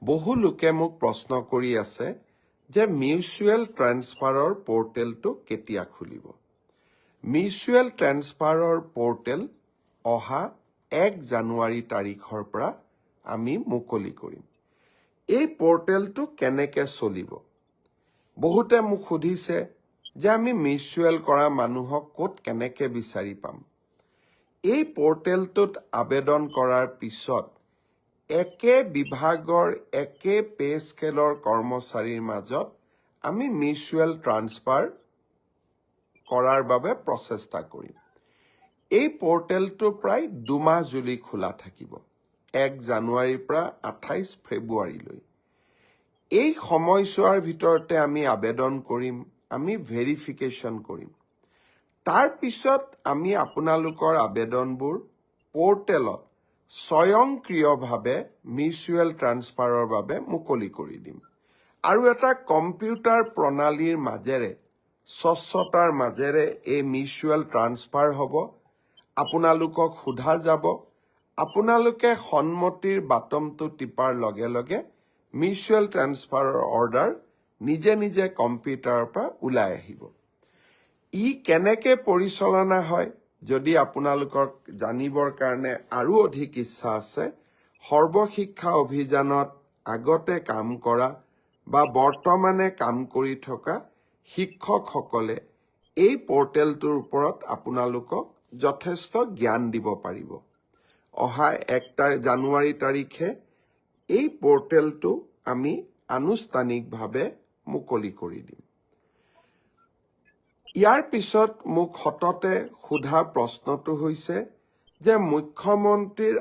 বহু লোকে মোক প্ৰশ্ন কৰি আছে যে মিউচুৱেল ট্ৰান্সফাৰৰ পৰ্টেলটো কেতিয়া খুলিব। মিউচুৱেল ট্ৰান্সফাৰৰ পৰ্টেল অহা 1 জানুৱাৰী তাৰিখৰ পৰা আমি মুকলি কৰিম। এই পৰ্টেলটো কেনেকৈ চলিব? বহুতে মোক সুধিছে যে আমি মিউচুৱেল কৰা মানুহক ক'ত কেনেকৈ বিচাৰি পাম। এই পৰ্টেলটোত আবেদন কৰাৰ পিছত একে বিভাগৰ একে পে স্কেলৰ কৰ্মচাৰীৰ মাজত আমি মিউচুৱেল ট্ৰান্সফাৰ কৰাৰ বাবে প্ৰচেষ্টা কৰিম। এই পৰ্টেলটো প্ৰায় 2 মাহ জুৰি খোলা থাকিব, 1 জানুৱাৰীৰ পৰা 28 ফেব্ৰুৱাৰীলৈ। এই সময়ছোৱাৰ ভিতৰতে আমি আবেদন কৰিম, আমি ভেৰিফিকেশ্যন কৰিম। তাৰ পিছত আমি আপোনালোকৰ আবেদনবোৰ পৰ্টেলত স্বয়ংক্ৰিয়ভাৱে মিউচুৱেল ট্ৰান্সফাৰৰ বাবে মুকলি কৰি দিম। আৰু এটা কম্পিউটাৰ প্ৰণালীৰ মাজেৰে স্বচ্ছতাৰ মাজেৰে এই মিউচুৱেল ট্ৰান্সফাৰ হ'ব। আপোনালোকক সোধা যাব, আপোনালোকে সন্মতিৰ বাটনটো টিপাৰ লগে লগে মিউচুৱেল ট্ৰান্সফাৰৰ অৰ্ডাৰ নিজে নিজে কম্পিউটাৰৰ পৰা ওলাই আহিব। ই কেনেকৈ পৰিচালনা হয় যদি আপোনালোকক জানিবৰ কাৰণে আৰু অধিক ইচ্ছা আছে, সৰ্বশিক্ষা অভিযানত আগতে কাম কৰা বা বৰ্তমানে কাম কৰি থকা শিক্ষকসকলে এই পৰ্টেলটোৰ ওপৰত আপোনালোকক যথেষ্ট জ্ঞান দিব পাৰিব। অহা 1 জানুৱাৰী তাৰিখে এই পৰ্টেলটো আমি আনুষ্ঠানিকভাৱে মুকলি কৰি দিম। ইয়াৰ পিছত মোক সততে সোধা প্ৰশ্নটো হৈছে যে মুখ্যমন্ত্ৰীৰ